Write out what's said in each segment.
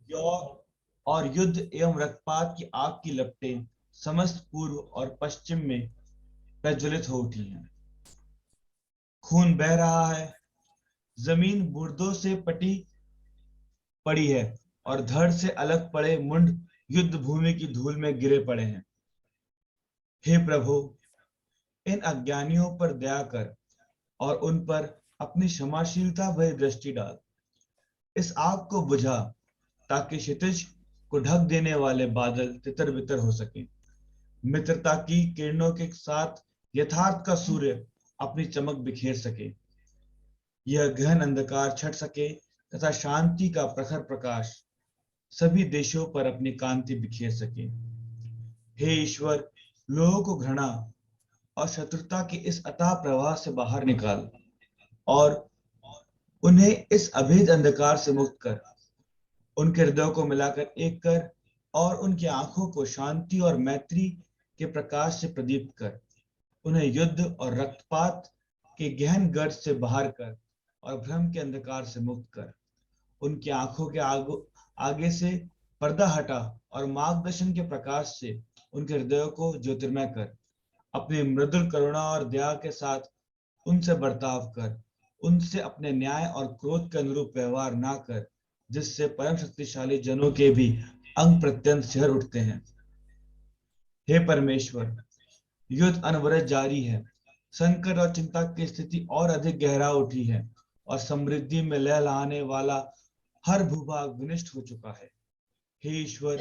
यौन और युद्ध एवं रक्तपात की आग की लपटें समस्त पूर्व और पश्चिम में प्रज्वलित हो उठी हैं। खून बह रहा है, जमीन बुर्दों से पटी पड़ी है और धड़ से अलग पड़े मुंड युद्ध भूमि की धूल में गिरे पड़े हैं। हे प्रभु, इन अज्ञानियों पर दया कर और उन पर अपनी क्षमाशीलता भरी दृष्टि डाल। इस आग को बुझा ताकि क्षितिज को ढक देने वाले बादल तितर बितर हो सके, मित्रता की किरणों के साथ यथार्थ का सूर्य अपनी चमक बिखेर सके, यह गहन अंधकार छट सके तथा शांति का प्रखर प्रकाश सभी देशों पर अपनी कांति बिखेर सके। हे ईश्वर, लोगों को घृणा और शत्रुता के इस अथाह प्रवाह से बाहर निकाल और उन्हें इस अभेद अंधकार से मुक्त कर, उनके हृदयों को मिलाकर एक कर और उनकी आंखों को शांति और मैत्री के प्रकाश से प्रदीप्त कर, उन्हें युद्ध और रक्तपात के गहन गर्त से बाहर कर और भ्रम के अंधकार से मुक्त कर, उनकी आंखों के आगे से पर्दा हटा और मार्गदर्शन के प्रकाश से उनके हृदयों को ज्योतिर्मय कर, अपनी मृदुल करुणा और दया के साथ उनसे बर्ताव कर, उनसे अपने न्याय और क्रोध के अनुरूप व्यवहार ना कर, जिससे परम शक्तिशाली जनों के भी अंग प्रत्यंग सिहर उठते हैं। हे परमेश्वर, युद्ध अनवरत जारी है, संकट और चिंता की स्थिति और अधिक गहरा उठी है और समृद्धि में लहलहाने वाला हर भूभाग विनष्ट हो चुका है। हे ईश्वर,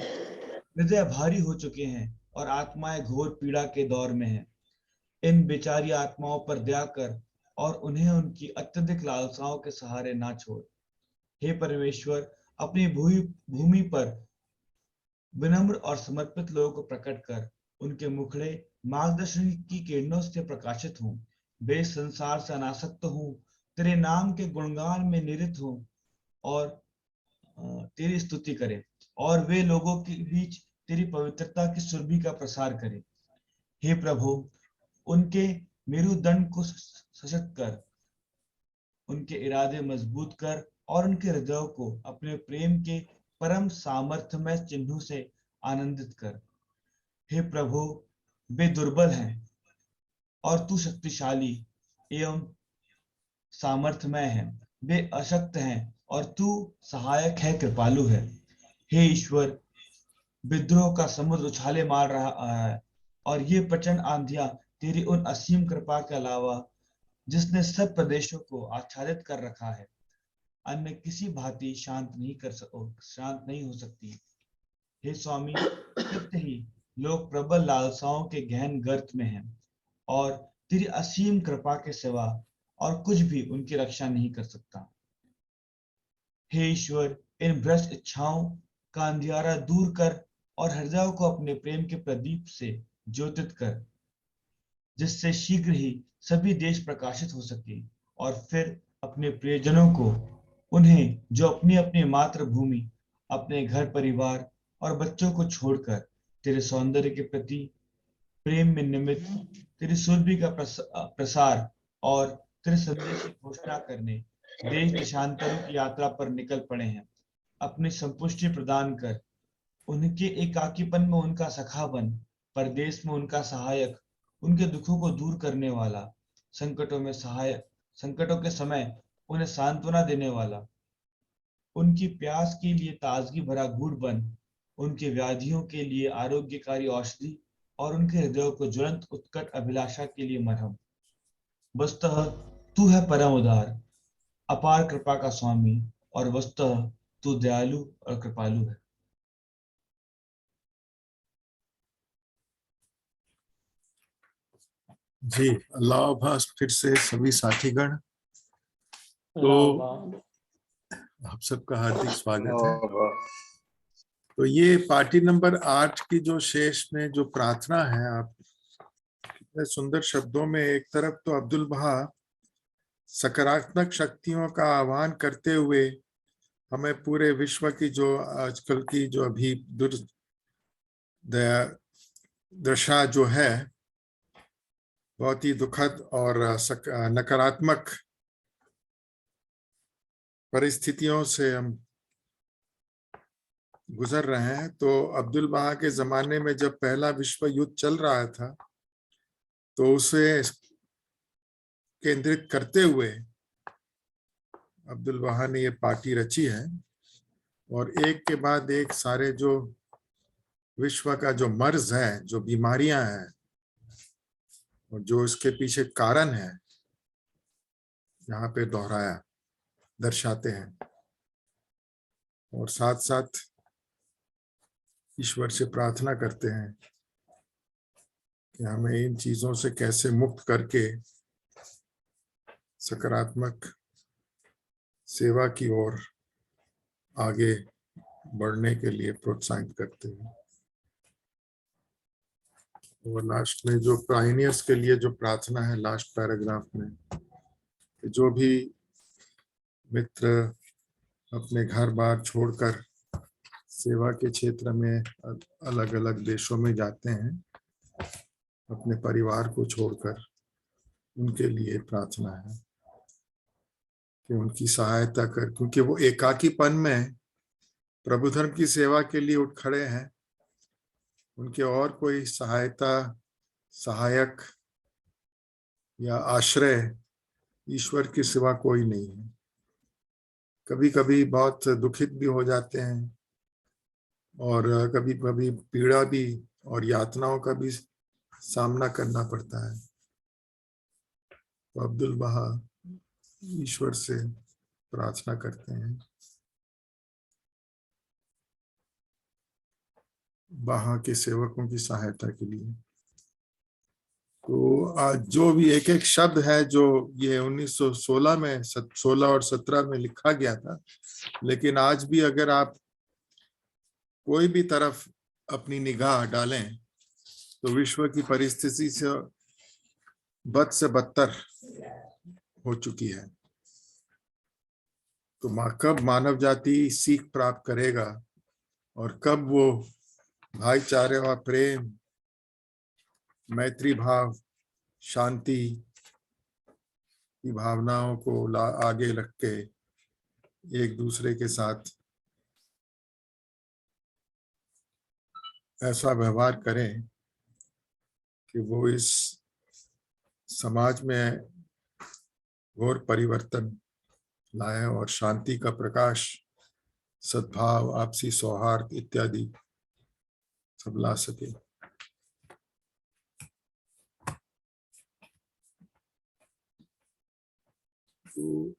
हृदय भारी हो चुके हैं और आत्माएं घोर पीड़ा के दौर में हैं। इन बेचारी आत्माओं पर दया कर और उन्हें उनकी अत्यधिक लालसाओं के सहारे ना छोड़। हे परमेश्वर, अपनी भूमि पर विनम्र और समर्पित लोगों को प्रकट कर, उनके मुखड़े मार्गदर्शन की किरणों से प्रकाशित हों, वे संसार से अनासक्त हों, तेरे नाम के गुणगान में निरत हों और तेरी स्तुति करें, और वे लोगों के बीच तेरी पवित्रता की सुरभि का प्रसार करें। हे प्रभु, उनके मेरुदंड को सशक्त कर, उनके इरादे मजबूत कर और उनके हृदयों को अपने प्रेम के परम सामर्थ्यमय चिन्हों से आनंदित कर। हे प्रभु, वे दुर्बल हैं और तू शक्तिशाली एवं सामर्थ्यमय है, वे अशक्त हैं और तू सहायक है, कृपालु है। हे ईश्वर, विद्रोह का समुद्र उछाले मार रहा है और ये प्रचंड आंधियां तेरी उन असीम कृपा के अलावा, जिसने सब प्रदेशों को आच्छादित कर रखा है, अन्य किसी भांति शांत नहीं हो सकती। हे स्वामी, सत्य ही लोग प्रबल लालसाओं के गहन गर्त में हैं और तेरी असीम कृपा के सिवा और कुछ भी उनकी रक्षा नहीं कर सकता। हे ईश्वर, इन भ्रष्ट इच्छाओं का अंधियारा दूर कर और हृदयों को अपने प्रेम के प्रदीप से ज्योतित कर, जिससे शीघ्र ही सभी देश प्रकाशित हो सके और फिर अपने प्रियजनों को, उन्हें जो अपनी अपनी मातृभूमि, अपने घर परिवार और बच्चों को छोड़कर तेरे सौंदर्य के प्रति प्रेम में निमित्त तेरी सुरभि का प्रसार और तेरे संदेश की घोषणा करने देश देशांतरों की यात्रा पर निकल पड़े हैं। अपनी संपुष्टि प्रदान कर, उनके एकाकीपन में उनका सखा बन, परदेश में उनका सहायक, उनके दुखों को दूर करने वाला, संकटों में सहायक, संकटों के समय उन्हें सांत्वना देने वाला, उनकी प्यास के लिए ताजगी भरा घूंट बन, उनके व्याधियों के लिए आरोग्यकारी औषधि और उनके हृदयों को ज्वलंत उत्कट अभिलाषा के लिए मरहम। वस्तुतः तू है परम उदार, अपार कृपा का स्वामी और वस्तुतः तू दयालु और कृपालु है। जी, अल्लाह आभास फिर से सभी साथीगण, तो आप सबका हार्दिक स्वागत है। तो ये पार्टी नंबर 8 की जो शेष में जो प्रार्थना है, आप कितने सुंदर शब्दों में, एक तरफ तो अब्दुल बहा सकारात्मक शक्तियों का आह्वान करते हुए हमें पूरे विश्व की जो आजकल की जो अभी दशा जो है, बहुत ही दुखद और नकारात्मक परिस्थितियों से हम गुजर रहे हैं। तो अब्दुल बहा के जमाने में जब पहला विश्व युद्ध चल रहा था तो उसे केंद्रित करते हुए अब्दुल बहा ने ये पार्टी रची है, और एक के बाद एक सारे जो विश्व का जो मर्ज है, जो बीमारियां हैं और जो इसके पीछे कारण है, यहाँ पे दोहराया दर्शाते हैं। और साथ साथ ईश्वर से प्रार्थना करते हैं कि हमें इन चीजों से कैसे मुक्त करके सकारात्मक सेवा की ओर आगे बढ़ने के लिए प्रोत्साहित करते हैं। और लास्ट में जो पायनियर्स के लिए जो प्रार्थना है लास्ट पैराग्राफ में, जो भी मित्र अपने घर बार छोड़कर सेवा के क्षेत्र में अलग अलग देशों में जाते हैं, अपने परिवार को छोड़कर, उनके लिए प्रार्थना है कि उनकी सहायता कर, क्योंकि वो एकाकीपन में प्रभु धर्म की सेवा के लिए उठ खड़े हैं। उनके और कोई सहायक या आश्रय ईश्वर के सिवा कोई नहीं है। कभी कभी बहुत दुखित भी हो जाते हैं और कभी कभी पीड़ा भी और यातनाओं का भी सामना करना पड़ता है। तो अब्दुल बहा ईश्वर से प्रार्थना करते हैं बहा के सेवकों की सहायता के लिए। तो आज जो भी एक एक शब्द है जो ये 1916 में 16 और 17 में लिखा गया था, लेकिन आज भी अगर आप कोई भी तरफ अपनी निगाह डालें तो विश्व की परिस्थिति से बद से बदतर हो चुकी है। तो कब मानव जाति सीख प्राप्त करेगा और कब वो भाईचारे और प्रेम, मैत्री भाव, शांति की भावनाओं को आगे रख के एक दूसरे के साथ ऐसा व्यवहार करें कि वो इस समाज में घोर परिवर्तन लाए और शांति का प्रकाश, सद्भाव, आपसी सौहार्द इत्यादि सब ला सके। तो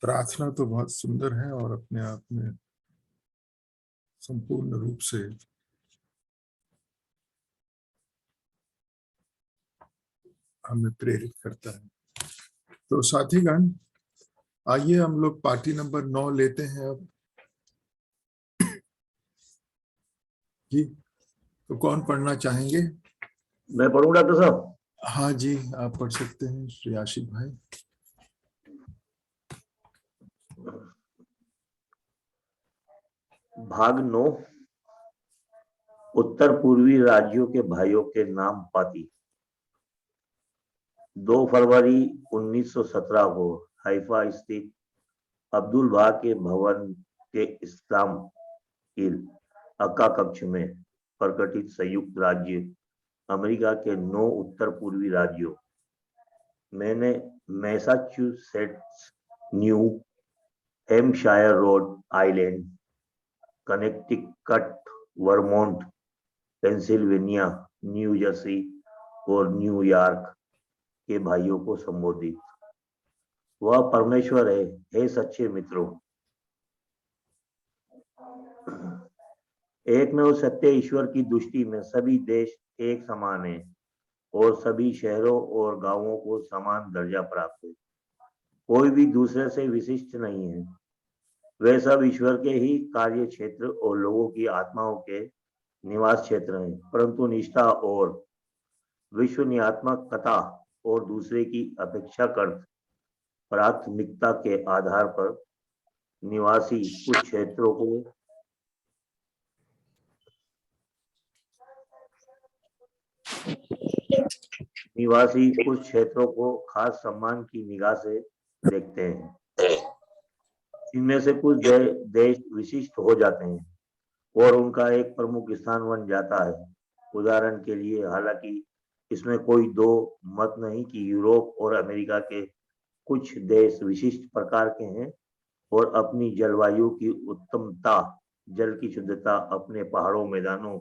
प्रार्थना तो बहुत सुंदर है और अपने आप में संपूर्ण रूप से हमें प्रेरित करता है। तो साथीगण, आइए हम लोग पार्टी नंबर 9 लेते हैं अब जी। तो कौन पढ़ना चाहेंगे? मैं पढ़ूं डॉक्टर साहब? हाँ जी, आप पढ़ सकते हैं श्री आशिक भाई। भाग 9, उत्तर पूर्वी राज्यों के भाइयों के नाम पाती। 2 फरवरी 1917 को हाइफा स्थित अब्दुल बहा के भवन के इस्लाम अक्का कक्ष में प्रकटित संयुक्त राज्य अमेरिका के 9 उत्तर पूर्वी राज्यों मैंने Massachusetts, new Hampshire, Rhode Island, Connecticut, Vermont, Pennsylvania, new Jersey और न्यूयॉर्क के भाइयों को संबोधित। वह परमेश्वर है, हे सच्चे मित्रों। एक में वो सत्य ईश्वर की दृष्टि में सभी देश एक समान है और सभी शहरों और गांवों को समान दर्जा प्राप्त है। कोई भी दूसरे से विशिष्ट नहीं है। वे सब ईश्वर के ही कार्य क्षेत्र और लोगों की आत्माओं के निवास क्षेत्र हैं, परंतु निष्ठा और विश्वसनीयता और दूसरे की अपेक्षाकृत प्राथमिकता के आधार पर निवासी कुछ क्षेत्रों को खास सम्मान की निगाह से देखते हैं। इनमें से कुछ देश विशिष्ट हो जाते हैं और उनका एक प्रमुख स्थान बन जाता है। उदाहरण के लिए, हालांकि इसमें कोई दो मत नहीं कि यूरोप और अमेरिका के कुछ देश विशिष्ट प्रकार के हैं और अपनी जलवायु की उत्तमता, जल की शुद्धता, अपने पहाड़ों, मैदानों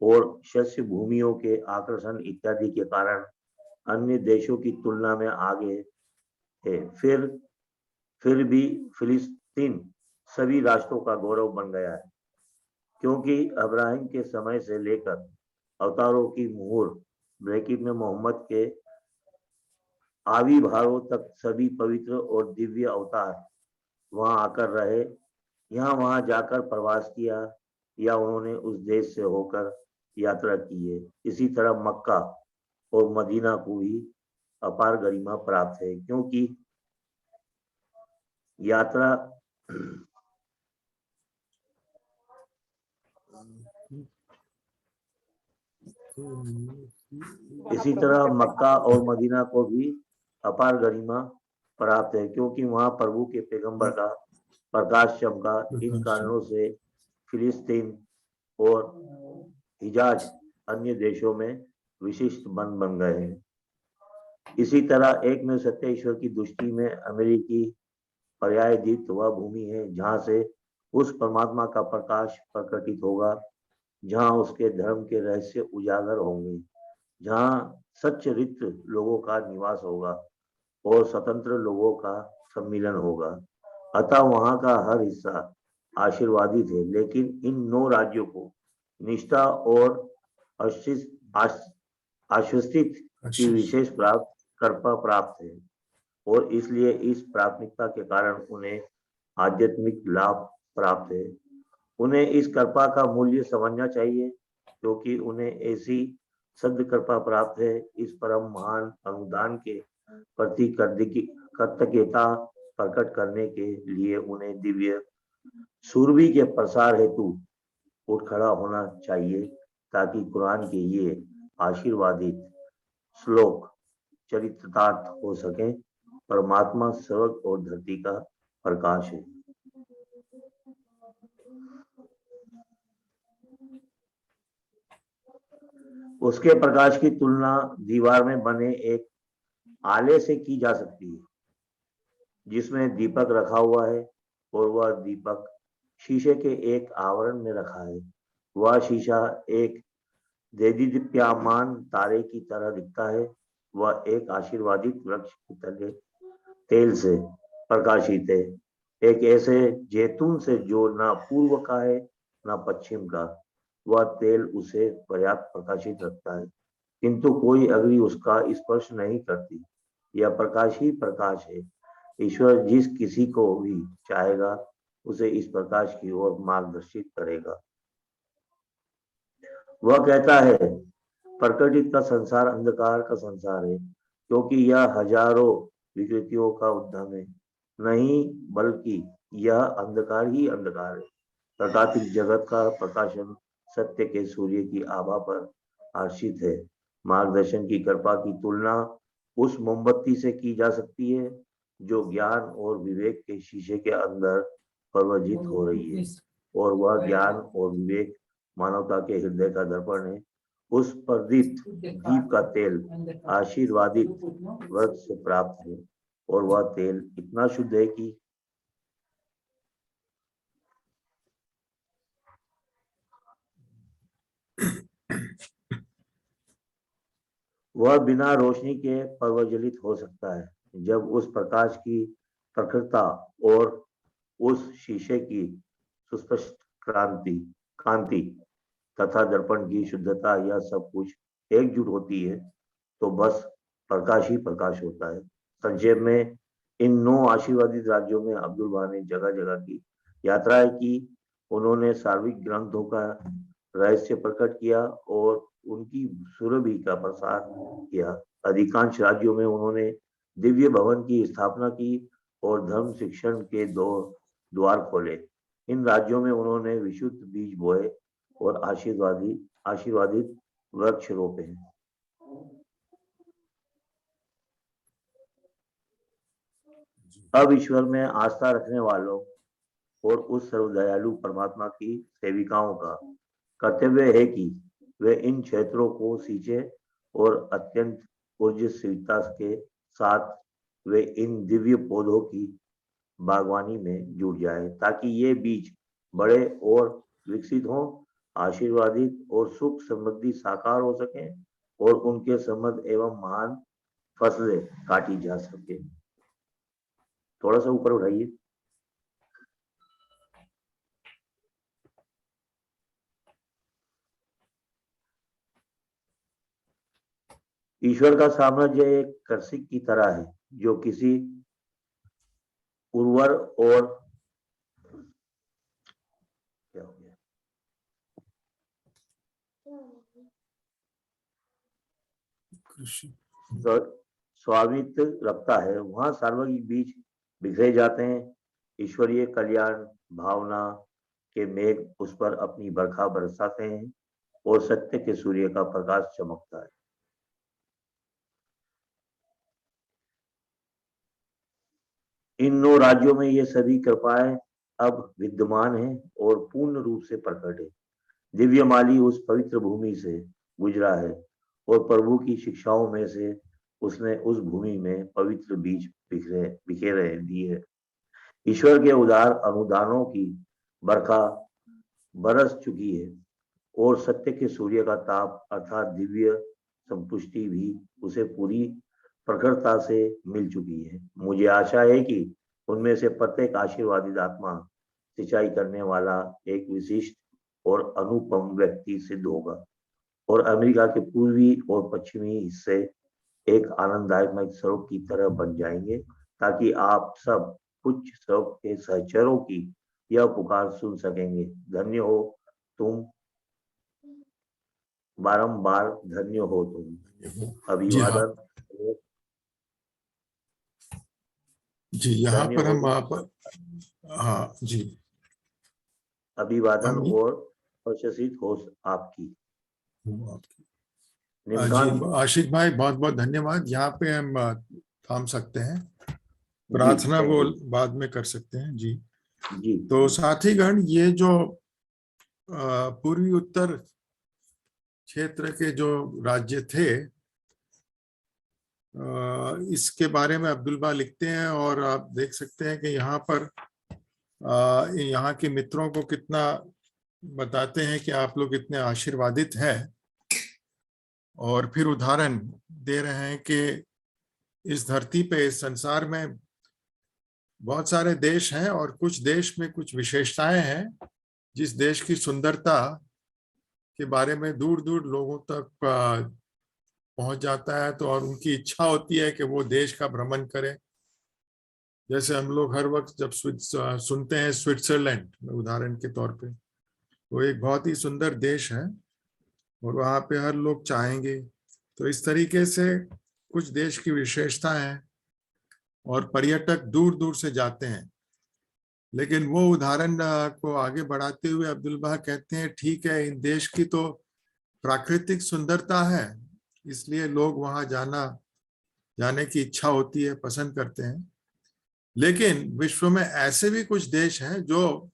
और शस्य भूमियों के आकर्षण इत्यादि के कारण अन्य देशों की तुलना में आगे है। फिर भी फिलिस्तीन सभी राष्ट्रों का गौरव बन गया है, क्योंकि अब्राहिम के समय से लेकर अवतारों की मुहर ब्रैकेट में मोहम्मद के आविर्भाव तक सभी पवित्र और दिव्य अवतार वहां आकर रहे, यहाँ वहां जाकर प्रवास किया या उन्होंने उस देश से होकर यात्रा की है। इसी तरह मक्का और मदीना को भी अपार गरिमा प्राप्त है, क्योंकि यात्रा इसी तरह मक्का और मदीना को भी अपार गरिमा प्राप्त है, क्योंकि वहां प्रभु के पैगंबर का प्रकाश चमका। इन कारणों से फिलिस्तीन और हिजाज अन्य देशों में विशिष्ट बन गए हैं। इसी तरह एक में सत्य ईश्वर की दृष्टि में अमेरिकी पर्यायद्वीप वह भूमि है जहां से उस परमात्मा का प्रकाश प्रकटित होगा, जहां उसके धर्म के रहस्य उजागर होंगे, जहां सच्चरित्र लोगों का निवास होगा और स्वतंत्र लोगों का सम्मिलन होगा। अतः वहां का हर हिस्सा आशीर्वादित है, लेकिन इन 9 राज्यों को निष्ठा और आश्वस्तित की विशेष कृपा प्राप्त है और इसलिए इस प्राथमिकता के कारण उन्हें आध्यात्मिक लाभ प्राप्त है। उन्हें इस कृपा का मूल्य समझना चाहिए, क्योंकि उन्हें ऐसी सद कृपा प्राप्त है। इस परम महान अनुदान के प्रति कृतज्ञता प्रकट करने के लिए उन्हें दिव्य सूरबी के प्रसार हेतु उठ खड़ा होना चाहिए, ताकि कुरान के ये आशीर्वादित श्लोक चरितार्थ हो सके। परमात्मा स्वर्ग और धरती का प्रकाश है। उसके प्रकाश की तुलना दीवार में बने एक आले से की जा सकती है, जिसमें दीपक रखा हुआ है और वह दीपक शीशे के एक आवरण में रखा है। वह शीशा एक देदीप्यमान तारे की तरह दिखता है। वह एक आशीर्वादित वृक्ष की तरह तेल से प्रकाशित है, एक ऐसे जैतून से जो न पूर्व का है न पश्चिम का। वह तेल उसे पर्याप्त प्रकाशित रखता है, किंतु कोई अग्नि उसका स्पर्श नहीं करती। यह प्रकाश ही प्रकाश है। ईश्वर जिस किसी को भी चाहेगा उसे इस प्रकाश की ओर मार्गदर्शित करेगा। वह कहता है, प्रकृति का संसार अंधकार का संसार है, क्योंकि यह हजारों विकृतियों का उद्यम है। नहीं, बल्कि यह अंधकार ही अंधकार है। प्राकृतिक जगत का प्रकाशन सत्य के सूर्य की आभा पर आश्रित है। मार्गदर्शन की कृपा की तुलना उस मोमबत्ती से की जा सकती है जो ज्ञान और विवेक के शीशे के अंदर प्रवजित हो रही है, और वह ज्ञान और विवेक मानवता के हृदय का दर्पण है। उस प्रदीप्त दीप का तेल आशीर्वादित वृक्ष से प्राप्त है, और वह तेल इतना शुद्ध है कि वह बिना रोशनी के प्रज्वलित हो सकता है। जब उस प्रकाश की प्रखरता और उस शीशे की सुस्पष्ट कांति तथा दर्पण की शुद्धता, यह सब कुछ एकजुट होती है, तो बस प्रकाश ही प्रकाश होता है। संक्षेप में, इन 9 आशीर्वादित राज्यों में अब्दुल बहा ने जगह जगह की यात्राएं की। उन्होंने सार्वत्रिक ग्रंथों का रहस्य प्रकट किया और उनकी सुरभि का प्रसार किया। अधिकांश राज्यों में उन्होंने दिव्य भवन की स्थापना की और धर्म शिक्षण के 2 द्वार खोले। इन राज्यों में उन्होंने विशुद्ध बीज बोए और आशीर्वादित वृक्ष रोपे हैं। अब ईश्वर में आस्था रखने वालों और उस सर्वदयालु परमात्मा की सेविकाओं का कर्तव्य है कि वे इन क्षेत्रों को सींचे और अत्यंत ऊर्जितता के साथ वे इन दिव्य पौधों की बागवानी में जुट जाए, ताकि ये बीज बड़े और विकसित हों, आशीर्वादित और सुख समृद्धि साकार हो सके और उनके समृद्ध एवं महान फसलें काटी जा सके। थोड़ा सा ऊपर उठाइए। ईश्वर का साम्राज्य एक कृषि की तरह है जो किसी उर्वर और क्या हो गया स्वामित्व रखता है। वहां सार्वजनिक बीज बिखरे जाते हैं, ईश्वरीय कल्याण भावना के मेघ उस पर अपनी बरखा बरसाते हैं और सत्य के सूर्य का प्रकाश चमकता है। इन 9 राज्यों में ये सभी कृपाएं अब विद्यमान हैं और पूर्ण रूप से प्रकट है। दिव्य माली उस पवित्र भूमि से गुजरा है और प्रभु की शिक्षाओं में से उसने उस भूमि में पवित्र बीज बिखेरे दिए। ईश्वर के उदार अनुदानों की बरखा बरस चुकी है और सत्य के सूर्य का ताप अर्थात दिव्य संपुष्टि भी उसे पूरी प्रखरता से मिल चुकी है। मुझे आशा है कि उनमें से प्रत्येक आशीर्वादित आत्मा सिंचाई करने वाला एक विशिष्ट और अनुपम व्यक्ति सिद्ध होगा और अमेरिका के पूर्वी और पश्चिमी हिस्से एक आनंददायक सड़क की तरह बन जाएंगे, ताकि आप सब कुछ सड़क के सहचरों की यह पुकार सुन सकेंगे। धन्य हो तुम, बारंबार धन्य हो तुम। अभिवादन। जी, यहाँ पर हम आप हाँ जी, अभिवादन और प्रशंसित हो आपकी। जी आशिक भाई, बहुत बहुत धन्यवाद। यहाँ पे हम थाम सकते हैं, प्रार्थना वो बाद में कर सकते हैं। जी जी। तो साथीगण, ये जो पूर्वी उत्तर क्षेत्र के जो राज्य थे, इसके बारे में अब्दुल बा लिखते हैं और आप देख सकते हैं कि यहाँ पर यहाँ के मित्रों को कितना बताते हैं कि आप लोग इतने आशीर्वादित हैं, और फिर उदाहरण दे रहे हैं कि इस धरती पे, इस संसार में बहुत सारे देश हैं और कुछ देश में कुछ विशेषताएं हैं जिस देश की सुंदरता के बारे में दूर दूर लोगों तक पहुंच जाता है, तो और उनकी इच्छा होती है कि वो देश का भ्रमण करें। जैसे हम लोग हर वक्त जब सुनते हैं स्विट्जरलैंड, उदाहरण के तौर पे, वो एक बहुत ही सुंदर देश है और वहाँ पे हर लोग चाहेंगे। तो इस तरीके से कुछ देश की विशेषता है और पर्यटक दूर दूर से जाते हैं। लेकिन वो उदाहरण को आगे बढ़ाते हुए अब्दुल बहा कहते हैं, ठीक है, इन देश की तो प्राकृतिक सुंदरता है, इसलिए लोग वहां जाने की इच्छा होती है, पसंद करते हैं। लेकिन विश्व में ऐसे भी कुछ देश हैं जो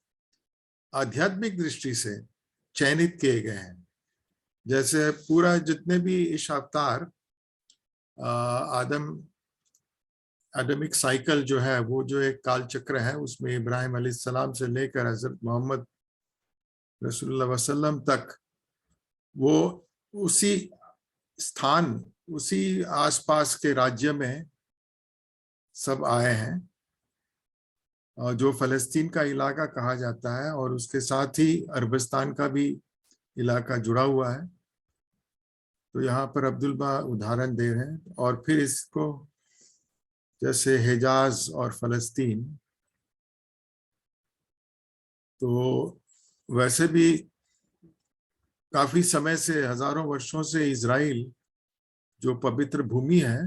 आध्यात्मिक दृष्टि से चयनित किए गए हैं। जैसे पूरा जितने भी इस अवतार एडमिक साइकिल जो है, वो जो एक काल चक्र है, उसमें इब्राहिम अलैहिस्सलाम से लेकर हजरत मोहम्मद रसूलुल्लाह वसल्लम तक वो उसी स्थान, उसी आसपास के राज्य में सब आए हैं, जो फलस्तीन का इलाका कहा जाता है, और उसके साथ ही अरबस्तान का भी इलाका जुड़ा हुआ है। तो यहाँ पर अब्दुल बा उदाहरण दे रहे हैं। और फिर इसको जैसे हिजाज और फलस्तीन, तो वैसे भी काफी समय से, हजारों वर्षों से इजराइल जो पवित्र भूमि है,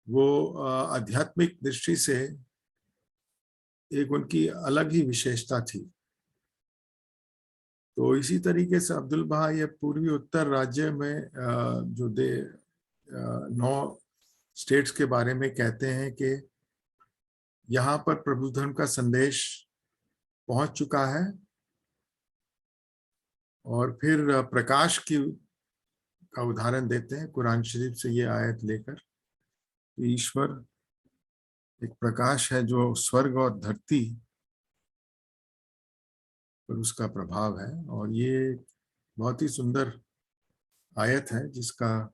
वो आध्यात्मिक दृष्टि से एक उनकी अलग ही विशेषता थी। तो इसी तरीके से अब्दुल बहा ये पूर्वी उत्तर राज्य में जो 9 स्टेट्स के बारे में कहते हैं कि यहाँ पर प्रभु धर्म का संदेश पहुंच चुका है। और फिर प्रकाश का उदाहरण देते हैं कुरान शरीफ से ये आयत लेकर। ईश्वर एक प्रकाश है जो स्वर्ग और धरती पर उसका प्रभाव है। और ये बहुत ही सुंदर आयत है जिसका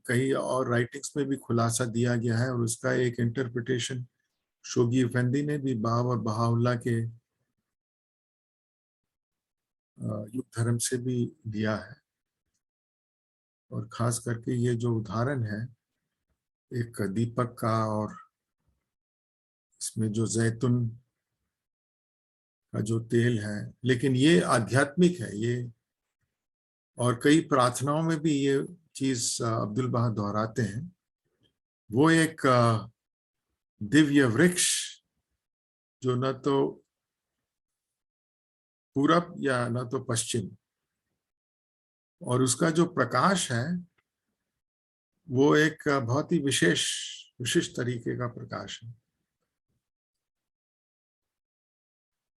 कई और राइटिंग्स में भी खुलासा दिया गया है। और उसका एक इंटरप्रिटेशन शोगी अफेंदी ने भी बाब और बहाउल्लाह के युग धर्म से भी दिया है। और खास करके ये जो उदाहरण है एक दीपक का, और इसमें जो जैतून का जो तेल है, लेकिन ये आध्यात्मिक है ये। और कई प्रार्थनाओं में भी ये चीज अब्दुल बहा दोहराते हैं। वो एक दिव्य वृक्ष जो न तो पूरब या न तो पश्चिम, और उसका जो प्रकाश है वो एक बहुत ही विशिष्ट तरीके का प्रकाश है।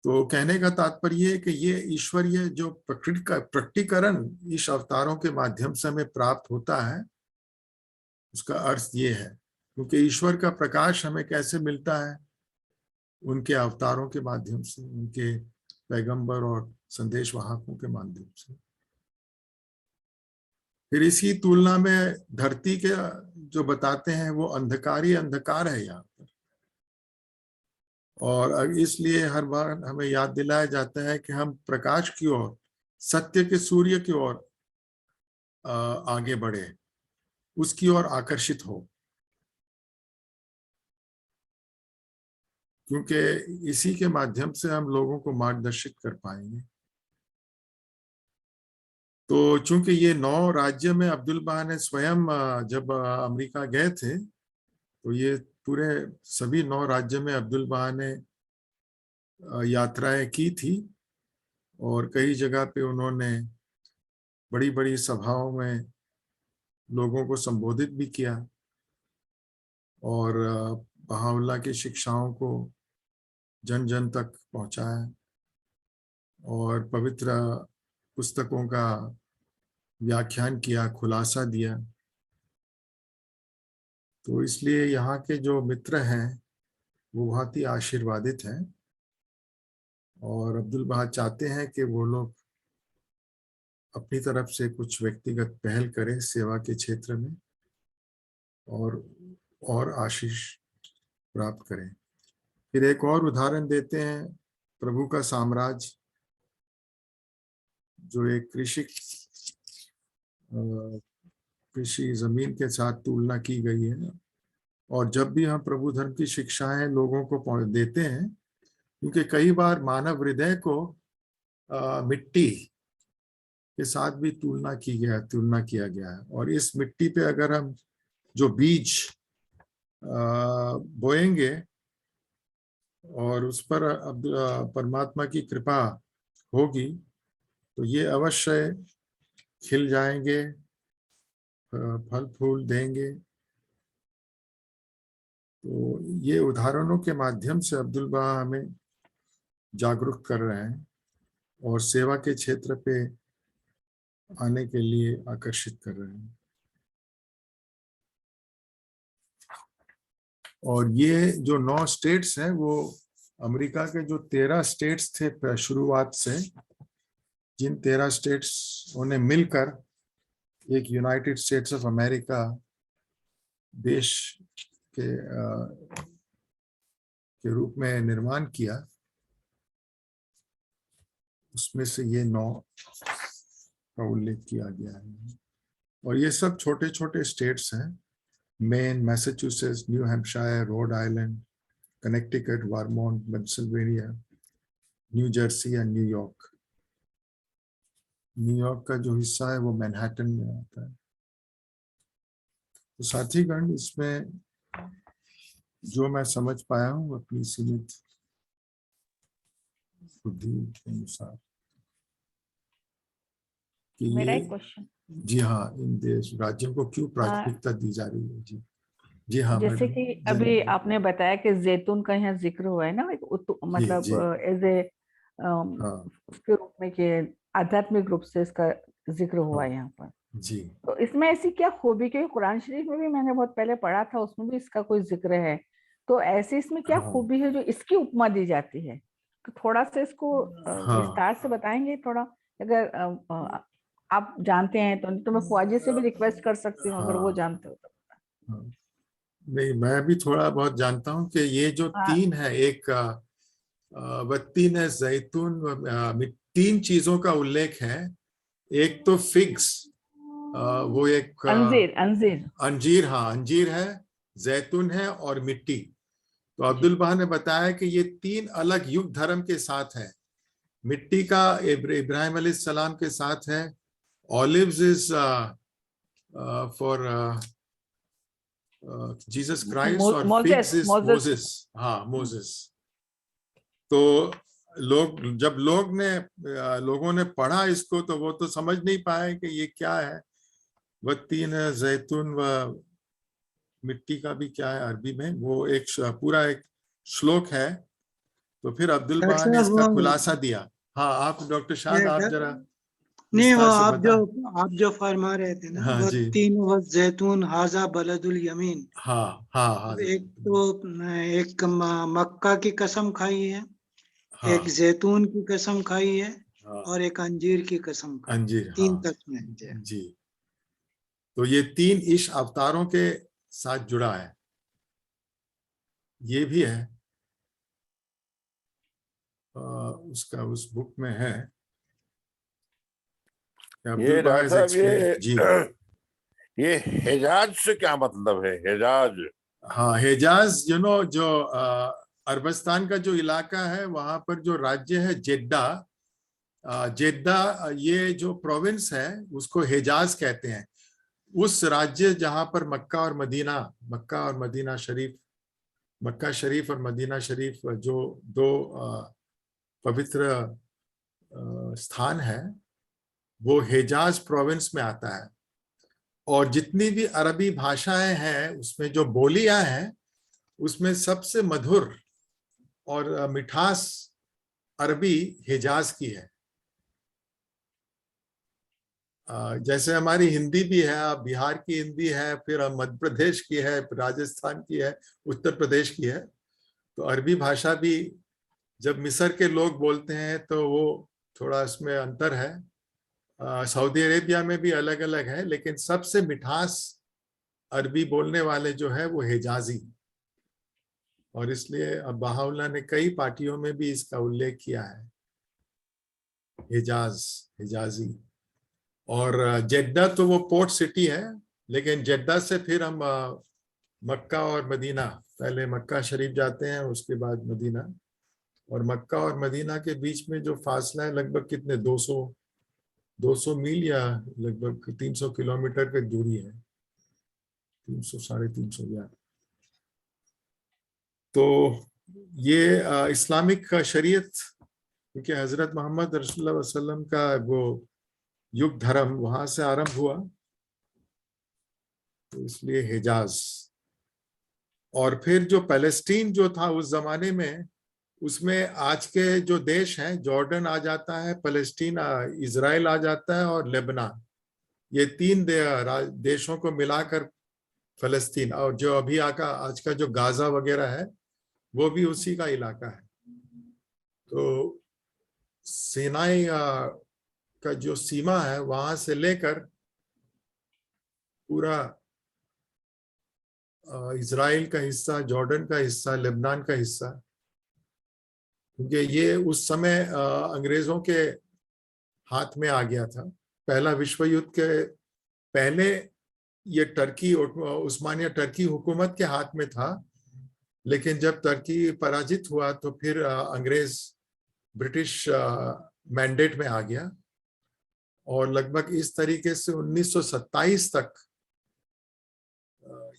तो कहने का तात्पर्य है कि ये ईश्वरीय जो प्रकृति का प्रकटीकरण इस अवतारों के माध्यम से हमें प्राप्त होता है, उसका अर्थ ये है। क्योंकि ईश्वर का प्रकाश हमें कैसे मिलता है? उनके अवतारों के माध्यम से, उनके पैगंबर और संदेश वाहकों के माध्यम से। फिर इसी तुलना में धरती के जो बताते हैं वो अंधकार ही अंधकार है यहाँ पर। और इसलिए हर बार हमें याद दिलाया जाता है कि हम प्रकाश की ओर, सत्य के सूर्य की ओर आगे बढ़े, उसकी ओर आकर्षित हो, क्योंकि इसी के माध्यम से हम लोगों को मार्गदर्शित कर पाएंगे। तो चूंकि ये 9 राज्य में अब्दुल बहा ने स्वयं जब अमेरिका गए थे, तो ये पूरे सभी 9 राज्य में अब्दुल बहा ने यात्राएं की थी। और कई जगह पे उन्होंने बड़ी बड़ी सभाओं में लोगों को संबोधित भी किया और बहाउल्लाह की शिक्षाओं को जन जन तक पहुंचाया और पवित्र पुस्तकों का व्याख्यान किया, खुलासा दिया। तो इसलिए यहाँ के जो मित्र हैं वो बहुत ही आशीर्वादित हैं। और अब्दुल बहा चाहते हैं कि वो लोग अपनी तरफ से कुछ व्यक्तिगत पहल करें सेवा के क्षेत्र में और आशीष प्राप्त करें। फिर एक और उदाहरण देते हैं प्रभु का साम्राज्य, जो एक कृषि जमीन के साथ तुलना की गई है। और जब भी हम प्रभु धर्म की शिक्षाएं लोगों को देते हैं, क्योंकि कई बार मानव हृदय को मिट्टी के साथ भी तुलना किया गया है। और इस मिट्टी पे अगर हम जो बीज बोएंगे और उस पर परमात्मा की कृपा होगी तो ये अवश्य खिल जाएंगे, फल फूल देंगे। तो ये उदाहरणों के माध्यम से अब्दुल बहा हमें जागरूक कर रहे हैं और सेवा के क्षेत्र पे आने के लिए आकर्षित कर रहे हैं। और ये जो 9 स्टेट्स हैं वो अमेरिका के जो 13 स्टेट्स थे शुरुआत से, जिन 13 स्टेट्स उन्हें मिलकर एक यूनाइटेड स्टेट्स ऑफ अमेरिका देश के रूप में निर्माण किया, उसमें से ये 9 का उल्लेख किया गया है। और ये सब छोटे छोटे स्टेट्स हैं: main, Massachusetts, new Hampshire, Rhode Island, Connecticut, Vermont, Pennsylvania, new Jersey और न्यूयॉर्क। न्यूयॉर्क का जो हिस्सा है वो मैनहट्टन में आता है। तो साथीगण, इसमें जो मैं समझ पाया हूँ अपनी सीमित बुद्धि के अनुसार कि मेरा ये, एक क्वेश्चन। जी हाँ, इन देश राज्यों को क्यों प्राथमिकता दी जा रही है? जी जी हाँ जैसे मैडम। कि अभी आपने बताया कि जैतून का यहाँ जिक्र हुआ है ना, एक मतलब जी एज ए हाँ उसके रूप में कि आध्यात्मिक रूप से इसका जिक्र हुआ हाँ है यहाँ पर। जी तो इसमें ऐसी क्या खूबी, क्योंकि कुरान शरीफ में भी मैंने बहुत पहले पढ़ा था, उसमें भी इसका कोई जिक्र है, तो ऐसे इसमें क्या हाँ खूबी है जो इसकी उपमा दी जाती है? तो थोड़ा सा इसको हाँ विस्तार से बताएंगे थोड़ा, अगर आप जानते हैं तो मैं ख्वाजा से भी रिक्वेस्ट कर सकती हूँ अगर वो हाँ जानते हो तो। हाँ। नहीं, मैं भी थोड़ा बहुत जानता हूँ कि ये जो हाँ, तीन है, एक वत्तीन है, जैतून, तीन चीजों का उल्लेख है। एक तो फिग्स, वो एक अंजीर अंजीर। अंजीर, हाँ अंजीर है, जैतून है और मिट्टी। तो जी अब्दुल बहा ने बताया कि ये तीन अलग युग धर्म के साथ है। मिट्टी का इब्राहिम अलैहिस्सलाम के साथ है, olives is for Jesus Christ, और figs Moses is Moses. Moses. हाँ मोसेस। तो लोगों ने पढ़ा इसको, तो वो तो समझ नहीं पाए कि ये क्या है। वह तीन है, जैतून व मिट्टी का भी क्या है अरबी में, वो एक पूरा एक श्लोक है। तो फिर अब्दुल डॉक्टर बहा ने इसका साहब, वो खुलासा दिया। हाँ आप डॉक्टर शाद, ये आप डॉ- जरा नहीं, वो विस्तार से बताएं। आप जो फरमा रहे थे ना, हाँ वो जी। तीन, वो जैतून, हाजा बलदुल यमीन। हाँ हाँ हाँ एक तो एक मक्का की कसम खाई है, एक हाँ जैतून की कसम खाई है, हाँ और एक अंजीर की कसम खाई। अंजीर, तीन हाँ कस्में हैं। जी। तो ये तीन इस अवतारों के साथ जुड़ा है। ये भी है उसका उस बुक में है। अब्दुल ये बहा डॉक्टर इज साहब, एक्सप्लेन जी। ये हिजाज से क्या मतलब है, हिजाज? हाँ हिजाज, जो अरबस्तान का जो इलाका है, वहां पर जो राज्य है जेद्दा, जेद्दा ये जो प्रोविंस है उसको हिजाज कहते हैं। उस राज्य जहां पर मक्का और मदीना शरीफ, मक्का शरीफ और मदीना शरीफ जो दो पवित्र स्थान है, वो हिजाज प्रोविंस में आता है। और जितनी भी अरबी भाषाएं हैं उसमें जो बोलियां हैं, उसमें सबसे मधुर और मिठास अरबी हिजाज की है। जैसे हमारी हिंदी भी है, अब बिहार की हिंदी है, फिर मध्य प्रदेश की है, राजस्थान की है, उत्तर प्रदेश की है। तो अरबी भाषा भी जब मिस्र के लोग बोलते हैं तो वो थोड़ा इसमें अंतर है। सऊदी अरेबिया में भी अलग अलग है, लेकिन सबसे मिठास अरबी बोलने वाले जो है वो हिजाजी। और इसलिए अब बहाउल्लाह ने कई पार्टियों में भी इसका उल्लेख किया है, हिजाजी। और जेद्दा तो वो पोर्ट सिटी है, लेकिन जेद्दा से फिर हम मक्का और मदीना, पहले मक्का शरीफ जाते हैं, उसके बाद मदीना। और मक्का और मदीना के बीच में जो फासला है, लगभग कितने 200 मील या लगभग 300 किलोमीटर की दूरी है, 300 350 या। तो ये इस्लामिक शरीयत, क्योंकि हजरत मोहम्मद रसूलुल्लाह वसल्लम का वो युग धर्म वहां से आरंभ हुआ, तो इसलिए हिजाज। और फिर जो पैलेस्टीन जो था उस जमाने में, उसमें आज के जो देश हैं, जॉर्डन आ जाता है, पैलेस्टीन, इजराइल आ जाता है, और लेबनान, ये तीन देशों को मिलाकर फलस्तीन। और जो अभी आज का जो गाजा वगैरह है, वो भी उसी का इलाका है। तो सीनाई का जो सीमा है, वहां से लेकर पूरा इजराइल का हिस्सा, जॉर्डन का हिस्सा, लेबनान का हिस्सा, क्योंकि ये उस समय अंग्रेजों के हाथ में आ गया था। पहला विश्व युद्ध के पहले ये टर्की, उस्मानिया टर्की हुकूमत के हाथ में था, लेकिन जब टर्की पराजित हुआ तो फिर अंग्रेज ब्रिटिश मैंडेट में आ गया। और लगभग इस तरीके से 1927 तक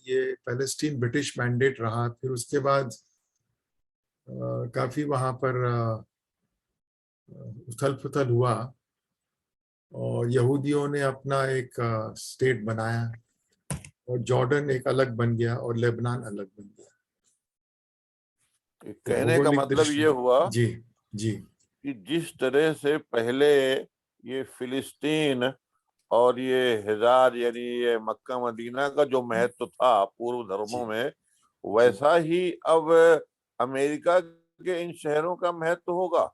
ये पैलेस्टीन ब्रिटिश मैंडेट रहा। फिर उसके बाद काफी वहां पर उथल पुथल हुआ, और यहूदियों ने अपना एक स्टेट बनाया। और जॉर्डन एक अलग बन गया और लेबनान अलग बन गया। कहने का भौगोलिक मतलब दृष्टि- ये हुआ जी जी कि जिस तरह से पहले ये फिलिस्तीन और ये हिजाज यानी ये मक्का मदीना का जो महत्व था पूर्व धर्मों में, वैसा ही अब अमेरिका के इन शहरों का महत्व होगा।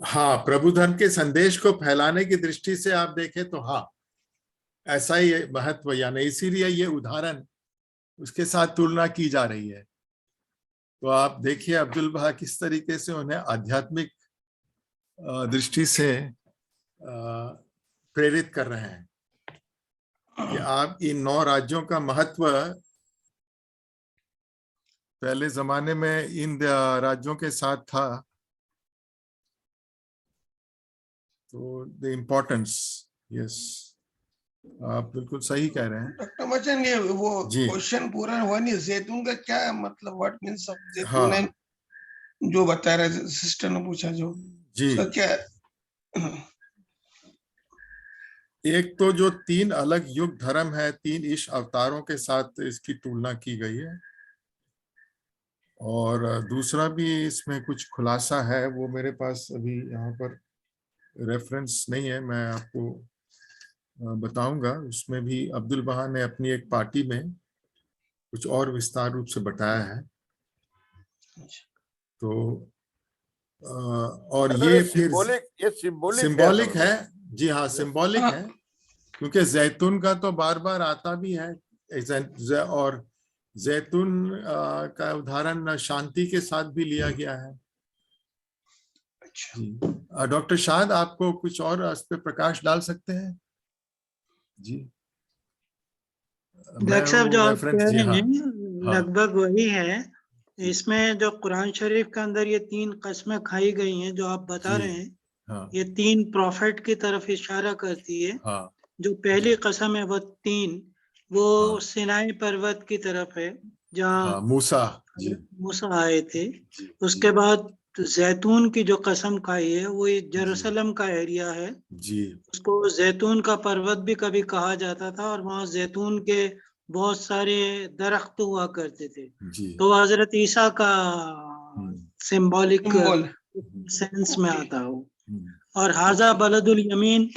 हाँ, प्रभु धर्म के संदेश को फैलाने की दृष्टि से आप देखें तो हाँ, ऐसा ही महत्व, यानी इसीलिए ये उदाहरण उसके साथ तुलना की जा रही है। तो आप देखिए अब्दुल बहा किस तरीके से उन्हें आध्यात्मिक दृष्टि से प्रेरित कर रहे हैं कि आप इन 9 राज्यों का महत्व पहले जमाने में इन राज्यों के साथ था, तो द इम्पोर्टेंस, यस, आप बिल्कुल सही कह रहे हैं। डॉक्टर बच्चन, ये वो जी। क्वेश्चन पूरा हुआ नहीं, जैतून का क्या मतलब, व्हाट मींस ऑफ जैतून हाँ। है, जो बता रहे सिस्टर ने पूछा जो जी, तो क्या एक तो जो 3 अलग युग धर्म है, 3 ईश अवतारों के साथ इसकी तुलना की गई है, और दूसरा भी इसमें कुछ खुलासा है, वो मेरे पास अभी यहाँ पर रेफरेंस नहीं है, मैं आपको बताऊंगा। उसमें भी अब्दुल बहा ने अपनी एक पार्टी में कुछ और विस्तार रूप से बताया है। तो और ये फिर सिंबॉलिक है। जी हाँ, सिंबॉलिक है, क्योंकि जैतून का तो बार बार आता भी है, और जैतून का उदाहरण शांति के साथ भी लिया गया है। जी, डॉक्टर शाद, आपको कुछ और इस पे प्रकाश डाल सकते हैं? जी, डॉक्टर साहब जो आप कह जी रहे हाँ, हैं लगभग वही है। इसमें जो कुरान शरीफ के अंदर ये 3 कस्में खाई गई हैं जो आप बता रहे हैं, हाँ, ये 3 प्रॉफिट की तरफ इशारा करती है। हाँ, जो पहली कसम है वो 3 वो हाँ। सिनाई पर्वत की तरफ है जहाँ मूसा जी, मूसा आए थे। जी, उसके बाद जैतून की जो कसम खाई है वो ये जेरूसलम का एरिया है। जी, उसको जैतून का पर्वत भी कभी कहा जाता था और वहाँ जैतून के बहुत सारे दरख्त हुआ करते थे। जी, तो हजरत ईसा का सिंबॉलिक सिंबल सेंस में आता हो। और हाजा बलदुल यमीन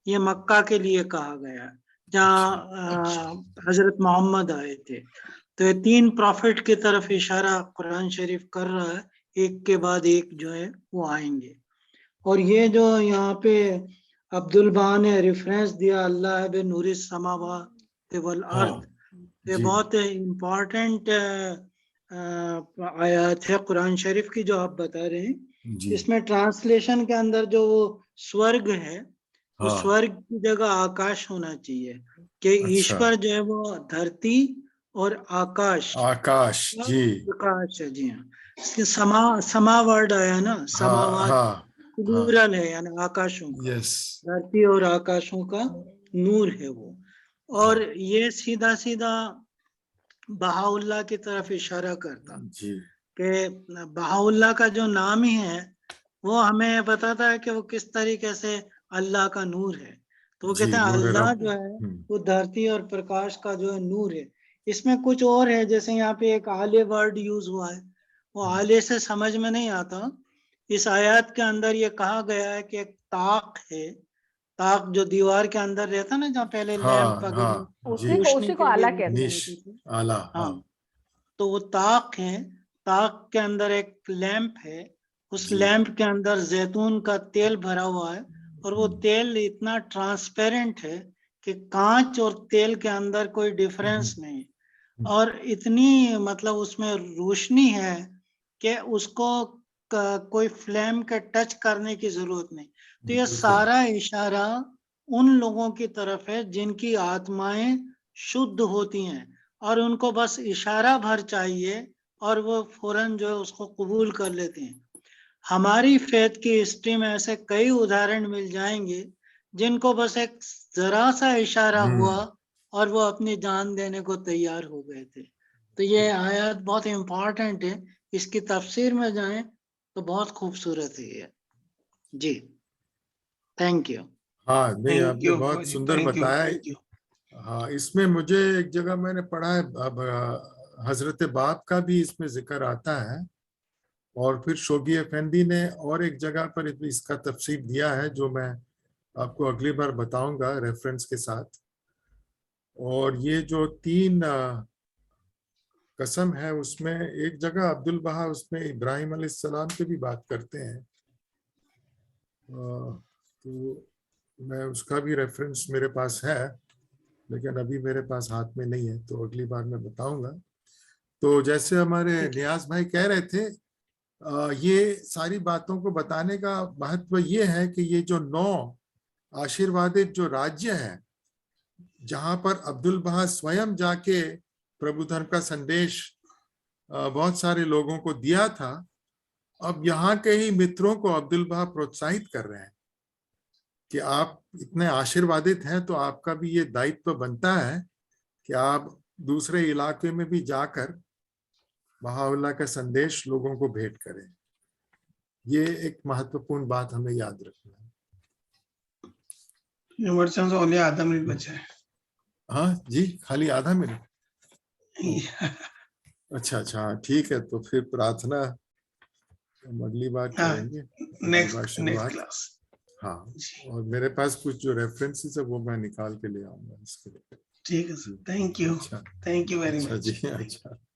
ये मक्का के लिए कहा गया जहाँ हजरत मोहम्मद आए थे। तो ये 3 प्रॉफिट की तरफ इशारा कुरान शरीफ कर रहा है, एक के बाद एक जो है वो आएंगे। और ये जो यहाँ पे अब्दुल बहा ने रेफरेंस दिया अल्लाह बे नूरी समावात वल अर्द, ये बहुत इम्पोर्टेंट आयत है कुरान शरीफ की जो आप बता रहे हैं। इसमें ट्रांसलेशन के अंदर जो वो स्वर्ग है, वो स्वर्ग की जगह आकाश होना चाहिए कि ईश्वर जो है वो धरती और आकाश जी, प्रकाश है। जी हाँ, समा वर्ड आया ना, समावात प्लूरल है, यानी आकाशों का, धरती और आकाशों का नूर है वो। और ये सीधा सीधा बहाउल्लाह की तरफ इशारा करता कि बहाउल्लाह का जो नाम ही है वो हमें बताता है कि वो किस तरीके से अल्लाह का नूर है। तो वो कहते हैं अल्लाह जो है वो धरती और प्रकाश का जो है नूर है। इसमें कुछ और है, जैसे यहाँ पे एक आले वर्ड यूज हुआ है, वो आले से समझ में नहीं आता। इस आयत के अंदर ये कहा गया है कि एक ताक है, ताक जो दीवार के अंदर रहता ना, जहाँ पहले लैंप उसी को आला कहते हैं। आला, हाँ, तो वो ताक है, ताक के अंदर एक लैंप है, उस लैंप के अंदर जैतून का तेल भरा हुआ है, और वो तेल इतना ट्रांसपेरेंट है कि कांच और तेल के अंदर कोई डिफरेंस नहीं, और इतनी मतलब उसमें रोशनी है कि उसको कोई फ्लेम के टच करने की जरूरत नहीं। तो ये सारा इशारा उन लोगों की तरफ है जिनकी आत्माएं शुद्ध होती हैं और उनको बस इशारा भर चाहिए और वो फौरन जो है उसको कबूल कर लेते हैं। हमारी फेथ की हिस्ट्री में ऐसे कई उदाहरण मिल जाएंगे जिनको बस एक जरा सा इशारा हुआ और वो अपनी जान देने को तैयार हो गए थे। तो ये आयत बहुत इम्पोर्टेंट है, इसकी तफसीर में जाएं तो बहुत खूबसूरत है ये। जी, थैंक यू। हाँ, नहीं, आपने बहुत सुंदर बताया। हाँ, इसमें मुझे एक जगह मैंने पढ़ा है, अब हजरत बाप का भी इसमें जिक्र आता है, और फिर शोगी अफेंदी ने और एक जगह पर इसका तफसील दिया है, जो मैं आपको अगली बार बताऊंगा रेफरेंस के साथ। और ये जो 3 कसम है, उसमें एक जगह अब्दुल बहा उसमें इब्राहिम अलैहिस्सलाम की भी बात करते हैं, तो मैं उसका भी रेफरेंस मेरे पास है, लेकिन अभी मेरे पास हाथ में नहीं है, तो अगली बार मैं बताऊंगा। तो जैसे हमारे नियाज भाई कह रहे थे, ये सारी बातों को बताने का महत्व ये है कि ये जो 9 आशीर्वादित जो राज्य है, जहां पर अब्दुल बहा स्वयं जाके प्रभु धर्म का संदेश बहुत सारे लोगों को दिया था, अब यहाँ के ही मित्रों को अब्दुल बहा प्रोत्साहित कर रहे हैं कि आप इतने आशीर्वादित हैं, तो आपका भी ये दायित्व बनता है कि आप दूसरे इलाके में भी जाकर बहाउल्लाह का संदेश लोगों को भेंट करें। ये एक महत्वपूर्ण बात हमें याद रखना है। ओनली आधा मिनट बचा है। हाँ जी, खाली आधा मिनट। अच्छा, ठीक है, तो फिर प्रार्थना हम अगली बार करेंगे। Next class. हाँ, और मेरे पास कुछ जो रेफरेंसेस है वो मैं निकाल के ले आऊंगा इसके लिए। ठीक है sir, thank you, thank you very much. जी, अच्छा।